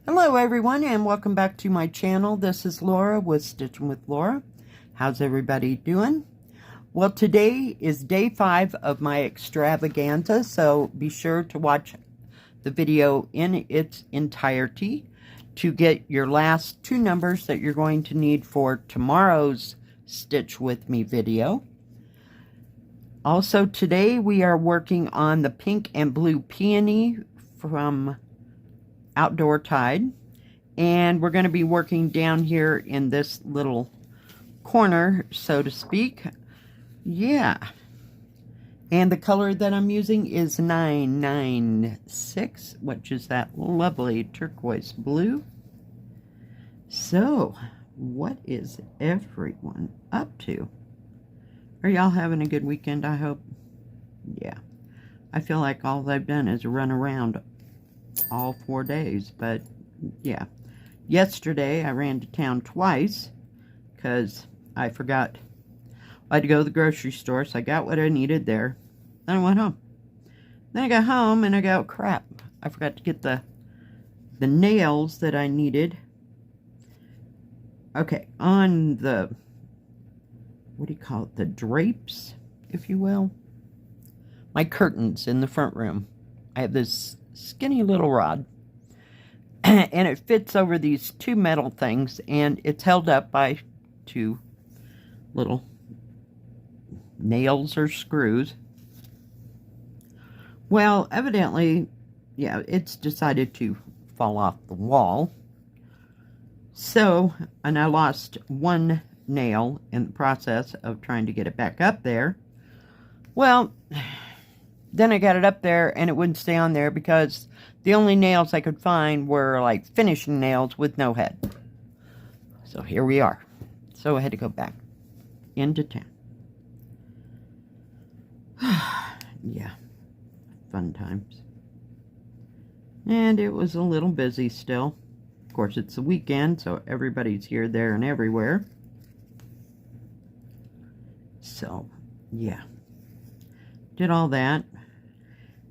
Hello everyone and welcome back to my channel. This is Laura with Stitchin with Laura. How's everybody doing? Well, today is day 5 of my extravaganza, so be sure to watch the video in its entirety to get your last 2 numbers that you're going to need for tomorrow's Stitch With Me video. Also today we are working on the pink and blue peony from Outdoor Tide. And we're going to be working down here in this little corner, so to speak. Yeah. And the color that I'm using is 996, which is that lovely turquoise blue. So, what is everyone up to? Are y'all having a good weekend, I hope? Yeah. I feel like all I've done is run around all 4 days, but yeah. Yesterday, I ran to town twice because I forgot. I had to go to the grocery store, so I got what I needed there. Then I went home. Then I got home and I got crap. I forgot to get the nails that I needed. Okay, on the, what do you call it? The drapes, if you will. My curtains in the front room. I have this skinny little rod. And it fits over these 2 metal things, and it's held up by 2 little nails or screws. Well, evidently, yeah, it's decided to fall off the wall. So, and I lost 1 nail in the process of trying to get it back up there. Well, then I got it up there and it wouldn't stay on there because the only nails I could find were like finishing nails with no head. So here we are. So I had to go back into town. Yeah, fun times. And it was a little busy still. Of course, it's the weekend, so everybody's here, there, and everywhere. So, yeah. Did all that.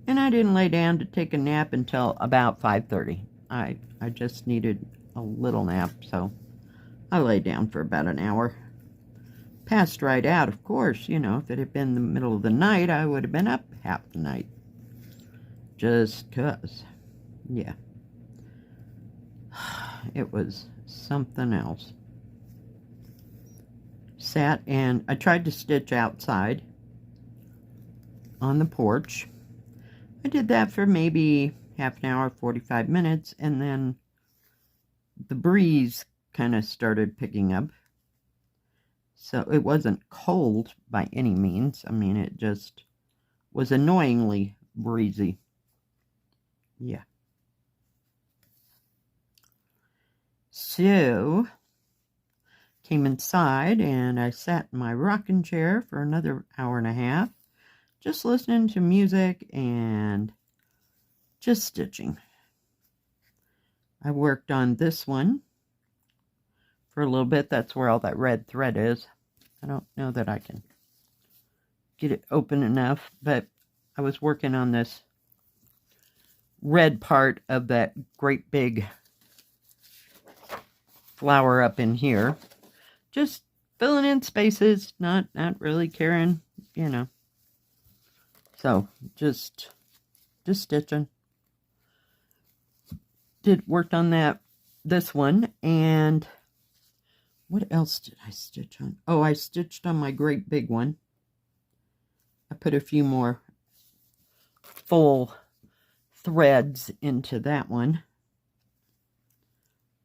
And I didn't lay down to take a nap until about 5:30. I just needed a little nap, so I lay down for about an hour. Passed right out, of course. You know, if it had been the middle of the night, I would have been up half the night. Just 'cause. Yeah. It was something else. Sat and I tried to stitch outside on the porch. I did that for maybe half an hour, 45 minutes, and then the breeze kind of started picking up. So it wasn't cold by any means. I mean, it just was annoyingly breezy. Yeah. So, came inside and I sat in my rocking chair for another hour and a half. Just listening to music and just stitching. I worked on this one for a little bit. That's where all that red thread is. I don't know that I can get it open enough, but I was working on this red part of that great big flower up in here. Just filling in spaces, not really caring, you know. So, just stitching. Worked on this one, and what else did I stitch on? Oh, I stitched on my great big one. I put a few more full threads into that one.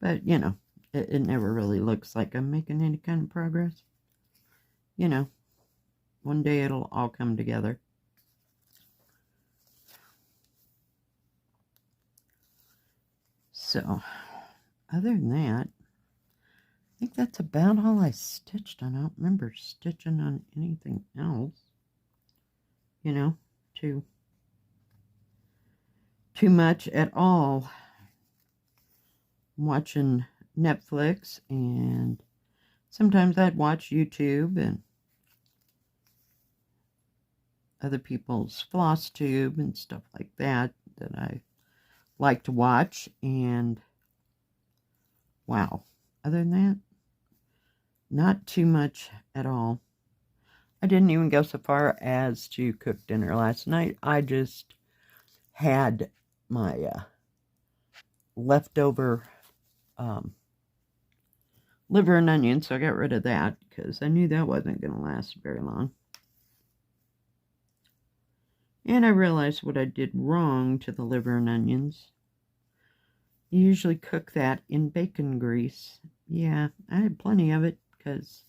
But, you know, it never really looks like I'm making any kind of progress. You know, one day it'll all come together. So, other than that, I think that's about all I stitched on. I don't remember stitching on anything else. You know, too much at all. I'm watching Netflix, and sometimes I'd watch YouTube and other people's floss tube and stuff like that I like to watch. And wow. Other than that, not too much at all. I didn't even go so far as to cook dinner last night. I just had my leftover liver and onions, so I got rid of that because I knew that wasn't going to last very long. And I realized what I did wrong to the liver and onions. You usually cook that in bacon grease. Yeah, I had plenty of it because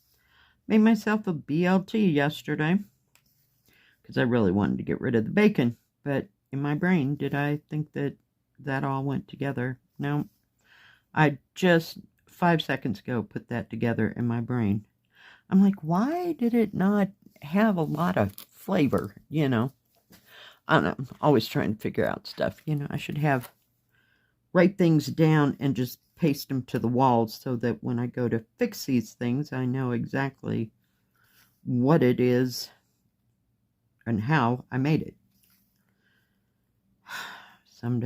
I made myself a BLT yesterday because I really wanted to get rid of the bacon. But in my brain, did I think that that all went together? No. I just 5 seconds ago put that together in my brain. I'm like, why did it not have a lot of flavor, you know? I don't know. I'm always trying to figure out stuff. You know, I should write things down and just paste them to the walls so that when I go to fix these things, I know exactly what it is and how I made it. Some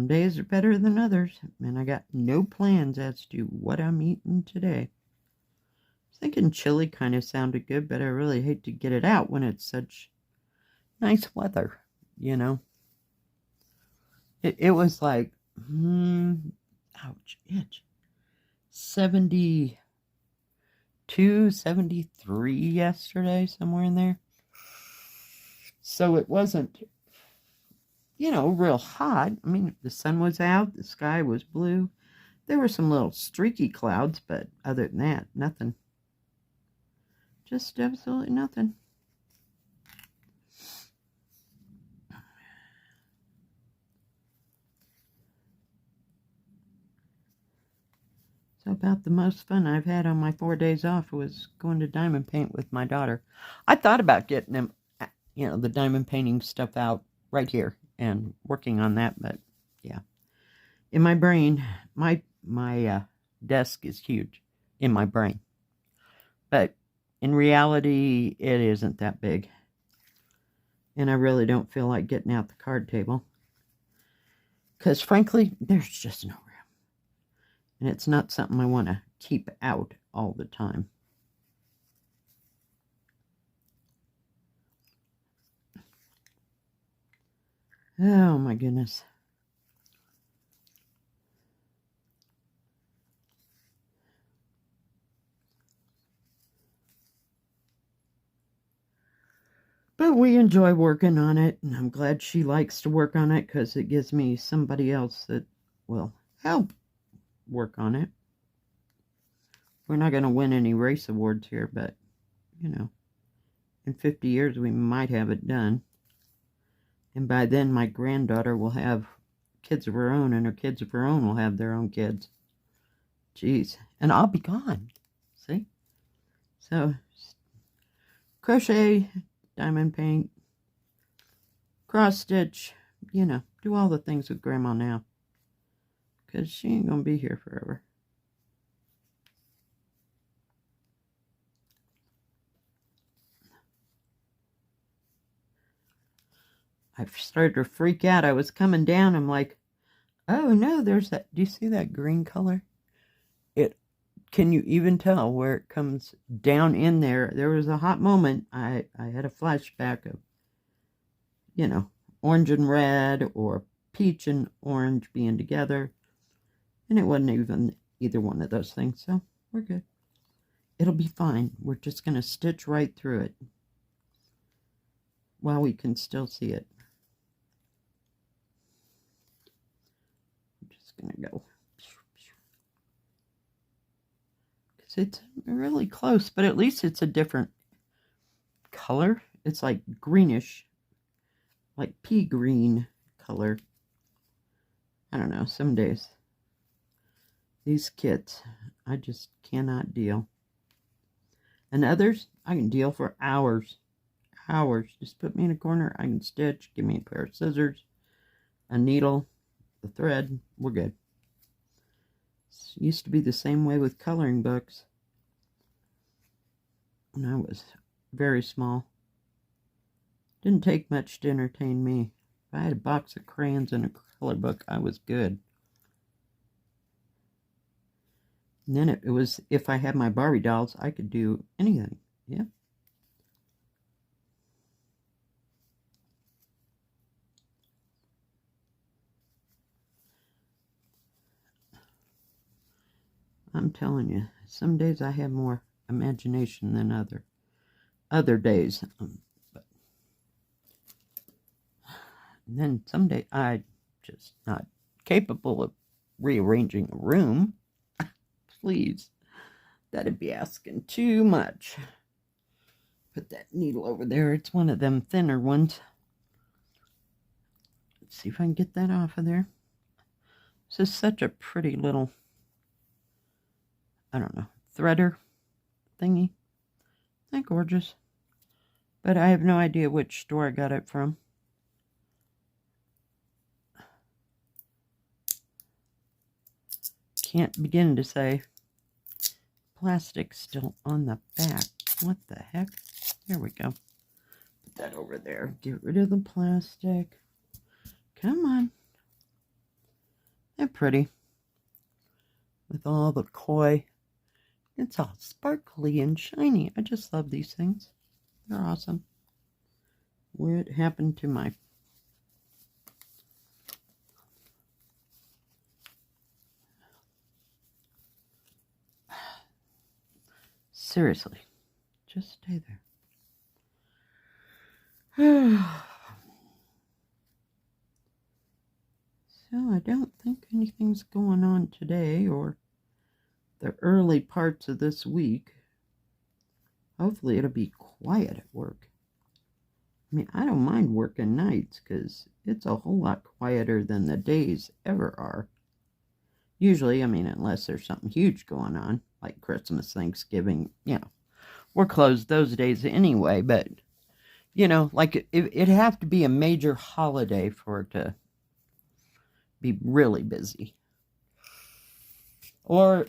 days are better than others, and I got no plans as to what I'm eating today. I was thinking chili kind of sounded good, but I really hate to get it out when it's such nice weather, you know. It was like, ouch, itch, 72, 73 yesterday, somewhere in there. So it wasn't, you know, real hot. I mean, the sun was out, the sky was blue. There were some little streaky clouds, but other than that, nothing. Just absolutely nothing. So about the most fun I've had on my 4 days off was going to diamond paint with my daughter. I thought about getting them, you know, the diamond painting stuff out right here and working on that, but yeah. In my brain, my desk is huge in my brain. But in reality, it isn't that big. And I really don't feel like getting out the card table. Because frankly, there's just no room. And it's not something I want to keep out all the time. Oh my goodness. But we enjoy working on it, and I'm glad she likes to work on it because it gives me somebody else that will help work on it. We're not going to win any race awards here, but, you know, in 50 years we might have it done. And by then my granddaughter will have kids of her own, and her kids of her own will have their own kids. Jeez. And I'll be gone. See? So, crochet, diamond paint, cross stitch, you know, do all the things with Grandma now. Because she ain't going to be here forever. I started to freak out. I was coming down. I'm like, oh no, there's that. Do you see that green color? Can you even tell where it comes down in there? There was a hot moment. I had a flashback of, you know, orange and red or peach and orange being together. And it wasn't even either one of those things. So we're good. It'll be fine. We're just going to stitch right through it while we can still see it. I'm just going to go. It's really close, but at least it's a different color. It's like greenish, like pea green color. I don't know, some days these kits I just cannot deal, and others I can deal for hours. Just put me in a corner, I can stitch. Give me a pair of scissors, a needle, the thread, we're good. It used to be the same way with coloring books when I was very small. Didn't take much to entertain me. If I had a box of crayons and a color book, I was good. And then it was, if I had my Barbie dolls, I could do anything. Yeah. I'm telling you, some days I have more imagination than other days. But and then some days I'm just not capable of rearranging a room. Please, that'd be asking too much. Put that needle over there. It's one of them thinner ones. Let's see if I can get that off of there. This is such a pretty little, I don't know, threader thingy. Isn't that gorgeous? But I have no idea which store I got it from. Can't begin to say. Plastic's still on the back. What the heck? There we go. Put that over there. Get rid of the plastic. Come on. They're pretty. With all the koi. It's all sparkly and shiny. I just love these things. They're awesome. What happened to my... Seriously. Just stay there. So I don't think anything's going on today or the early parts of this week. Hopefully it'll be quiet at work. I mean, I don't mind working nights because it's a whole lot quieter than the days ever are. Usually, I mean, unless there's something huge going on, like Christmas, Thanksgiving, you know. We're closed those days anyway, but, you know, like it'd have to be a major holiday for it to be really busy. Or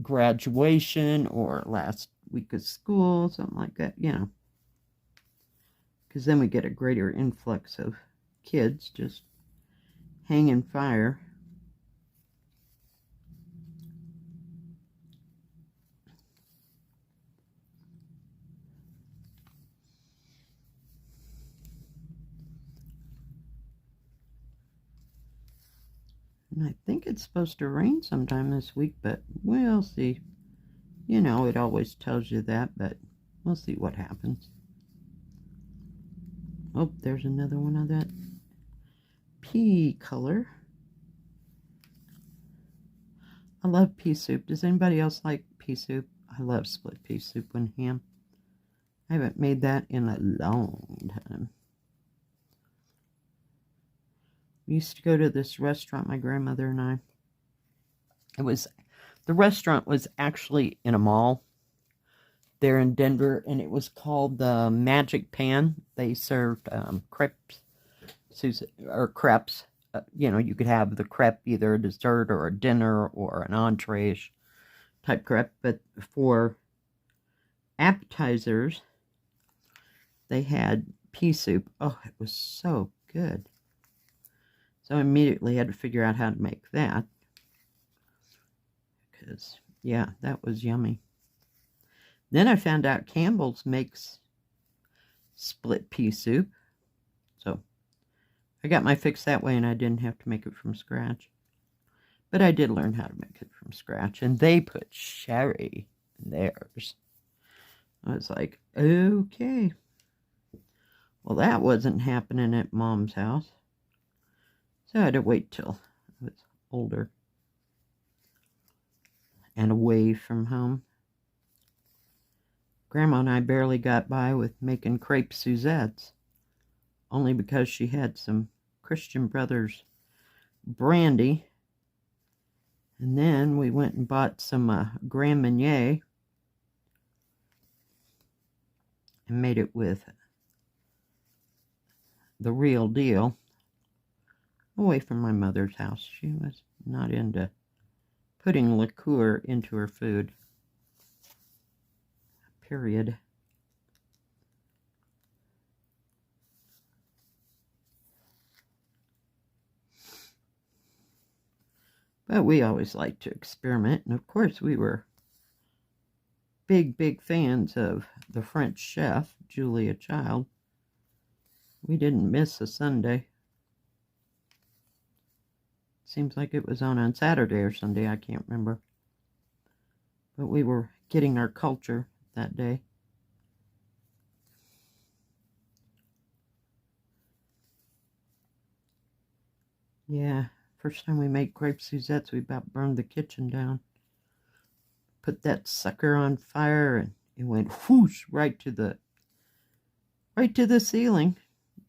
graduation or last week of school, something like that, you know. Because then we get a greater influx of kids just hanging fire. And I think it's supposed to rain sometime this week, but we'll see. You know, it always tells you that, but we'll see what happens. Oh, there's another one of that pea color. I love pea soup. Does anybody else like pea soup? I love split pea soup and ham. I haven't made that in a long time. We used to go to this restaurant, my grandmother and I. The restaurant was actually in a mall there in Denver, and it was called the Magic Pan. They served crepes, or crepes. You know, you could have the crepe either a dessert or a dinner or an entree type crepe. But for appetizers, they had pea soup. Oh, it was so good. So I immediately had to figure out how to make that. Because, yeah, that was yummy. Then I found out Campbell's makes split pea soup. So I got my fix that way, and I didn't have to make it from scratch. But I did learn how to make it from scratch. And they put sherry in theirs. I was like, okay. Well, that wasn't happening at Mom's house. So I had to wait till I was older and away from home. Grandma and I barely got by with making crepe Suzettes, only because she had some Christian Brothers brandy. And then we went and bought some Grand Marnier and made it with the real deal. Away from my mother's house. She was not into putting liqueur into her food. Period. But we always like to experiment. And of course, we were big fans of the French chef, Julia Child. We didn't miss a Sunday. Seems like it was on Saturday or Sunday, I can't remember. But we were getting our culture that day. Yeah, first time we made crepe Suzettes, we about burned the kitchen down. Put that sucker on fire and it went whoosh right to the ceiling.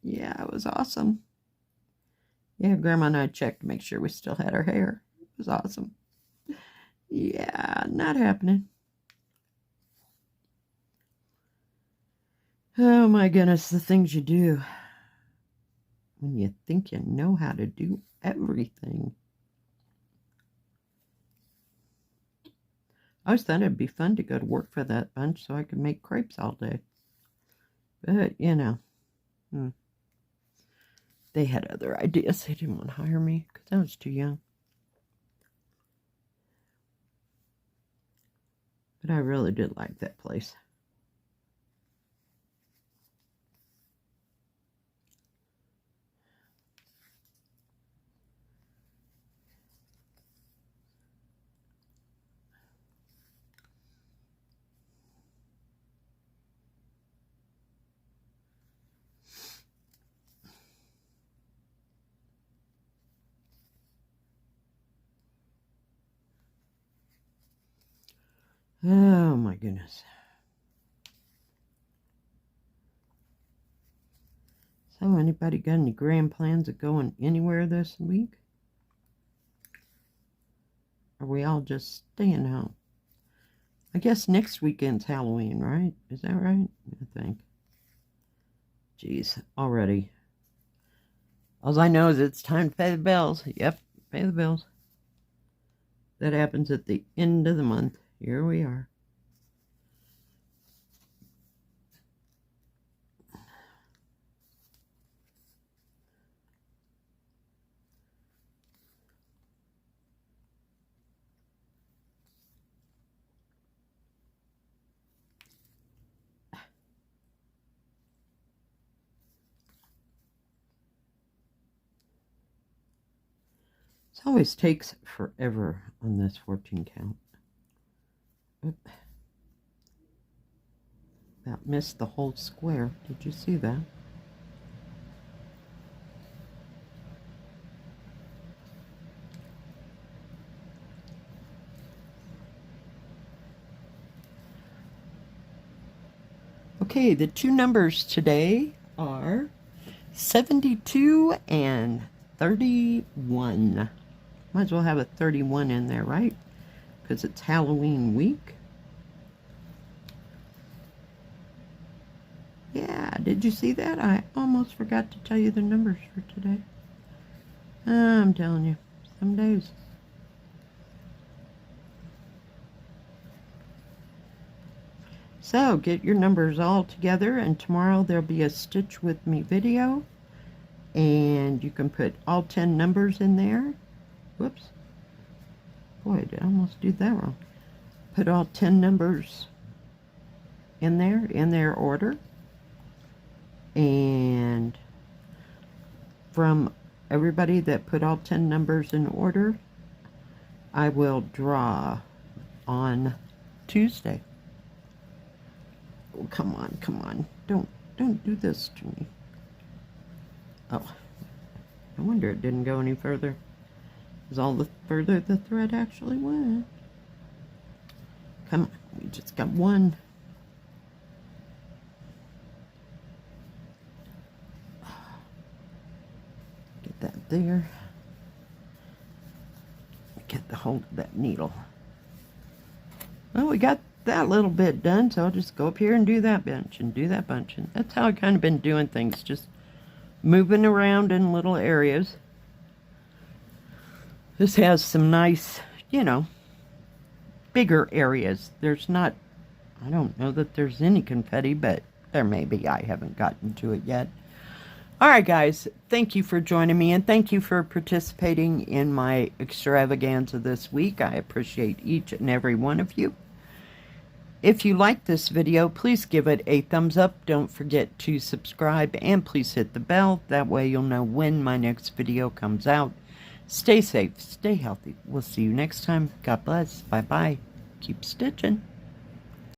Yeah, it was awesome. Yeah, Grandma and I checked to make sure we still had our hair. It was awesome. Yeah, not happening. Oh my goodness, the things you do when you think you know how to do everything. I always thought it'd be fun to go to work for that bunch so I could make crepes all day. But, you know, they had other ideas. They didn't want to hire me because I was too young. But I really did like that place. Oh my goodness. So anybody got any grand plans of going anywhere this week? Are we all just staying home? I guess next weekend's Halloween, right? Is that right? I think. Jeez, already. All I know is it's time to pay the bills. Yep, pay the bills. That happens at the end of the month. Here we are. It always takes forever on this 14 count. Oop. About missed the whole square. Did you see that? Okay, the two numbers today are 72 and 31. Might as well have a 31 in there, right? Because it's Halloween week. Yeah, did you see that? I almost forgot to tell you the numbers for today. I'm telling you, some days. So, get your numbers all together, and tomorrow there'll be a Stitch With Me video. And you can put all 10 numbers in there. Whoops. Boy, did I almost do that wrong. Put all 10 numbers in their order. And from everybody that put all 10 numbers in order, I will draw on Tuesday. Oh, come on, come on. Don't do this to me. Oh, no wonder it didn't go any further. Is all the further the thread actually went. Come on, we just got one. Get that there. Get the hold of that needle. Well, we got that little bit done, so I'll just go up here and do that bunch and do that bunch. And that's how I've kind of been doing things, just moving around in little areas. This has some nice, you know, bigger areas. There's not, I don't know that there's any confetti, but there may be. I haven't gotten to it yet. All right, guys, thank you for joining me, and thank you for participating in my extravaganza this week. I appreciate each and every one of you. If you like this video, please give it a thumbs up. Don't forget to subscribe, and please hit the bell. That way you'll know when my next video comes out. Stay safe, stay healthy. We'll see you next time. God bless. Bye-bye. Keep stitching.